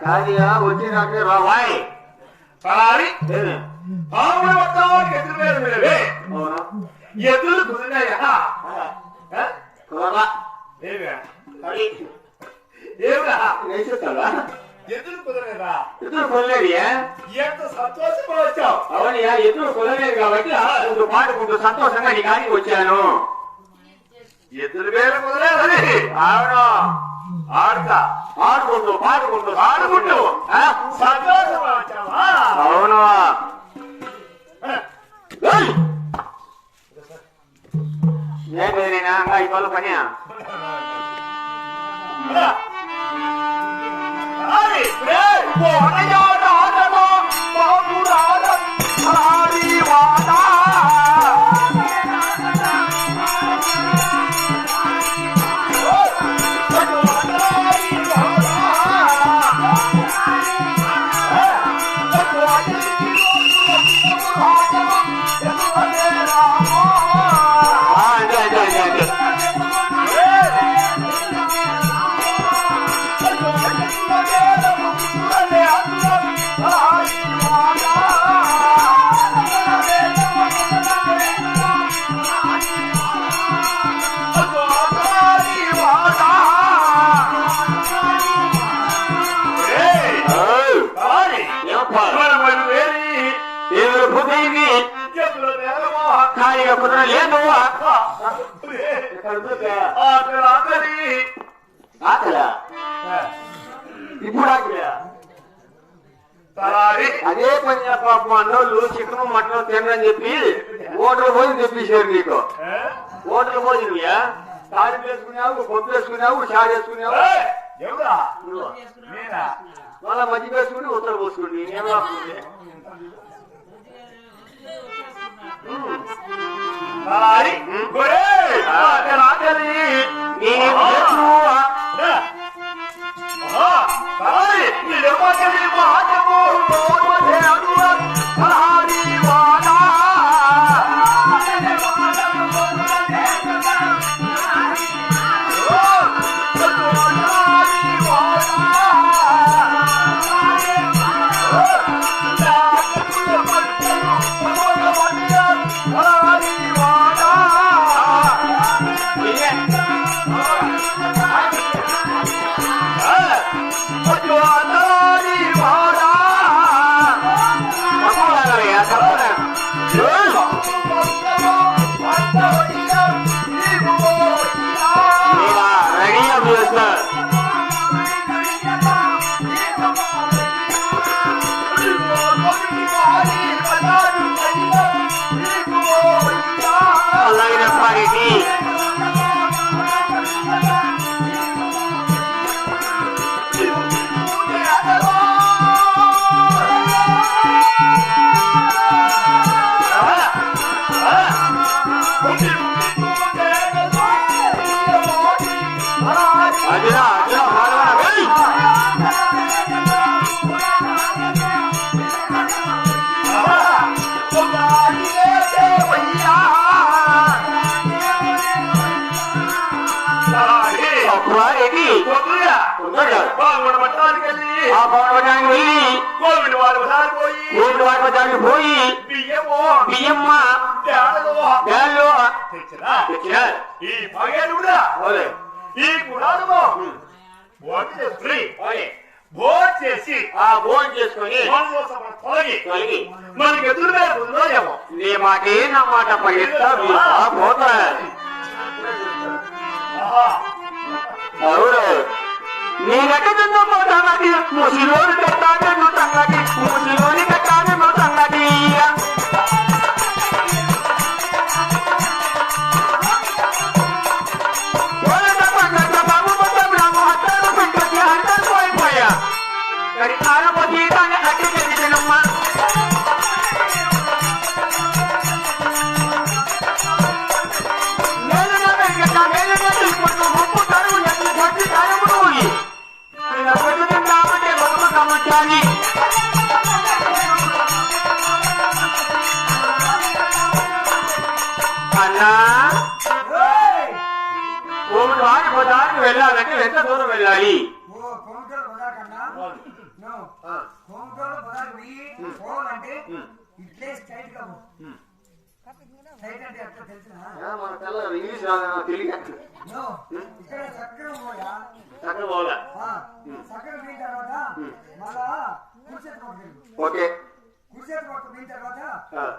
కాదిగా వచ్చినట్టు రావాయి తలారి ఆవుల వద్దవాడికి ఎదురు పేరు మీరే ఎదురు కుదిరినాయా ఎదురు కుదరలేదా ఎదురు కొనలేదు ఎంత సంతోషంగా వచ్చావు అవునయ్యా ఎదురు కొనలేదు కాబట్టి ఆడుకుంటూ పాడుకుంటూ సంతోషంగా నీ కాడికి వచ్చాను ఎదురు పేరు కుదరలేదని అవును ఆడుతా ఆడుకుంటూ పాడుకుంటూ ఆడుకుంటూ సంతోషంగా వచ్చావా అవును నేనా ఇవాళ పని కుదరలేదు ఆకలా ఇప్పుడు ఆకలా అదే పని పాపం అన్నోళ్ళు చికెన్ మటన్ తినని చెప్పి హోటల్ భోజనం తెప్పించారు నీకు హోటల్ భోజనమయ్యా తాళి వేసుకున్నావు పొద్దు వేసుకున్నావు షాడ్ వేసుకున్నావు మళ్ళా మధ్య వేసుకుని ఉత్తర పోసుకుని పోయి బియ్యమ్మ ఈ పగలు కూడా ఈ పురాణము భోజనం చేసి ఆ భోజనం చేసుకుని తొలగి మనకి ఎదురుగా ఏమో నీ మాటే నా మాట పగిస్తా పోతా అవును నీ గట్టిందో సంగతి ముసిలోని కట్టాలి సంగతి ముసిలోని కట్టాలి సంగతి వెళ్ళాలంటే ఎంత దూరం వెళ్ళాలి పోవాలంటే ఇట్లే స్ట్రైట్ గా స్ట్రైట్ అంటే ఎట్లా తెలిసిన ఇంగ్లీష్ తెలియక ఇక్కడ చక్కగా పోయా చక్కగా పోవాలా చక్కగా పోయిన తర్వాత మళ్ళా కుర్చేతి పక్కన ఓకే కుర్చేతి పక్క పోయిన తర్వాత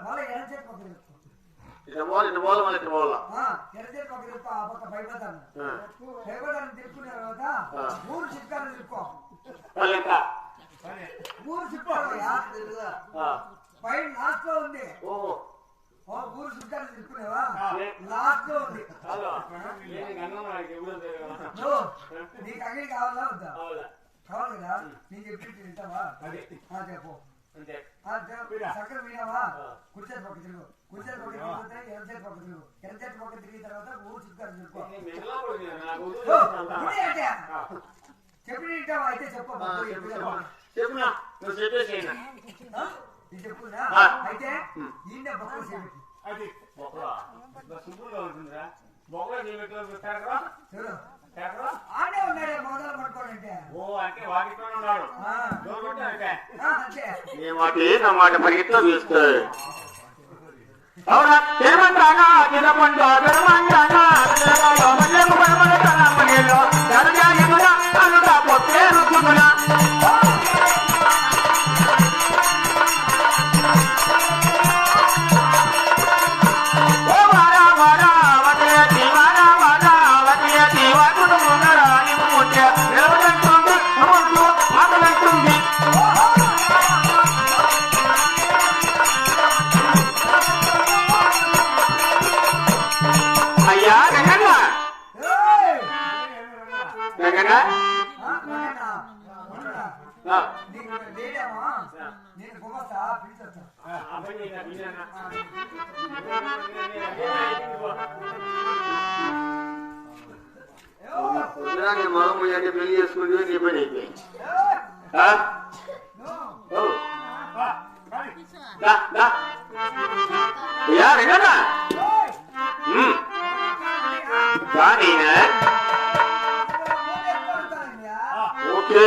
మళ్ళీ ఎడ చేతి పక్కన ఇట్లా పోవాలి ఇట్లా పోవాలి మళ్ళీ ఇట్లా పోవాలా ఎడ చేతి పక్కన ఆ పక్క భయపడతాను తెలుసుకున్న తర్వాత ఊరు చిట్కాలు తెలుసుకో ఊరు చిట్కాలయ్యా పైన లాస్ట్ లో ఉంది ఊరు చిట్కాలు తెలుసుకునేవా లాస్ట్ లో ఉంది నీకు అంగడి కావాలా వద్దా కావాలి కదా నేను చెప్పి తింటావా చెప్పు చక్కర వినావా కుర్చేతి పక్క తిరుగు కుర్చేతి పక్క తిరిగితే ఎర్రచేతి పక్క తిరుగు ఎర్రచేతి పక్క తిరిగిన తర్వాత ఊరు చిట్కాలు తెలుసుకో చెప్పి తింటావా అయితే చెప్పునా చెప్పునా అయితే ఈయన బొక్కలు చేపెట్టి ఆడే ఉన్నాడే మొదలు పట్టుకోవాలంటే నా మాట పరిగెత్తులో చూస్తాడు అవునా ఏమంటానా కిందపండు అదరమంటానా నేను గుమస్తా మగము అంటే పెళ్లి చేసుకుంటే నీ పని అయిపోయింది ఓకే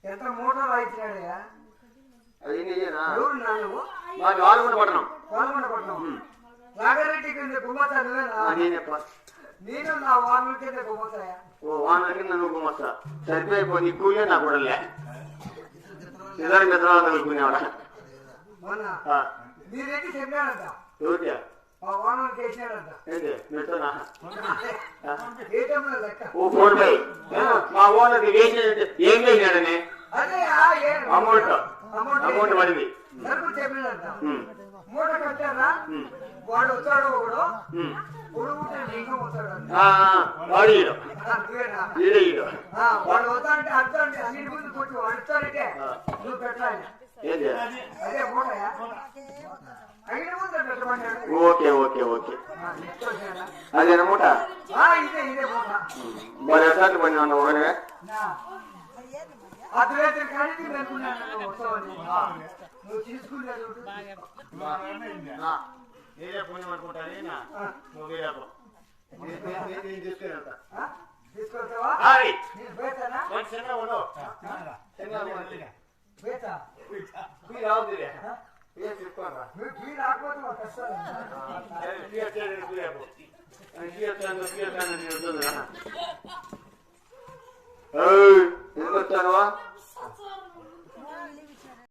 ఎంత మూటలు వాయించినాడయ్యా రాగారెడ్డి కింద గుమ్మస్తా నేను నా వానల కింద గుమ్మస్తాయా వానల కింద నువ్వు గుమ్మస్తా సరిపోయిపోయి నీ కూలే నా కూడా ఇద్దరు మిత్రాలు తగులుకునేవాడ మీరేంటి చెప్పాడంట ఎవరికా ఆ వానలకి వేసినాడంట ఏంటి మిత్రనా ఏ టైంలో లెక్క ఓ 4/5 మా ఓనర్కి వేసినట్టు ఏం వేసినాడని అదే అమౌంట్ పడింది సరుకు చెప్పినాడంట మూట కట్టారా వాడు వచ్చాడు ఒకడు ఇంకా వస్తాడు వాడు ఈడు వాడు వస్తా అంటే అర్థం అంటే అన్నిటి ముందు కొట్టి వాడు ఇస్తాడంటే నువ్వు పెట్టాలి అదే మూటయా అయిన ముందు పెట్టమన్నాడు ఓకే ఓకే ఓకే అదేనా మూట ఇదే మూట మరి ఎసార్లు పడినా ఒకనే అర్ధరాత్రి కానీ నేను అనుకున్నాను వస్తావని నువ్వు తీసుకున్నాడు నేనే పోయి అనుకుంటాను నువ్వు నేను తీసుకుని వెళ్తా. ఆ? తీసుకొస్తావా హాయ్ నేను బేతానా కొంచెం చిన్న ఉండు బేతా మీరు రావద్దులే ఏ తీసుకోరా నువ్వు టీ రాకపోతే మాకు కష్టం తీయొచ్చాను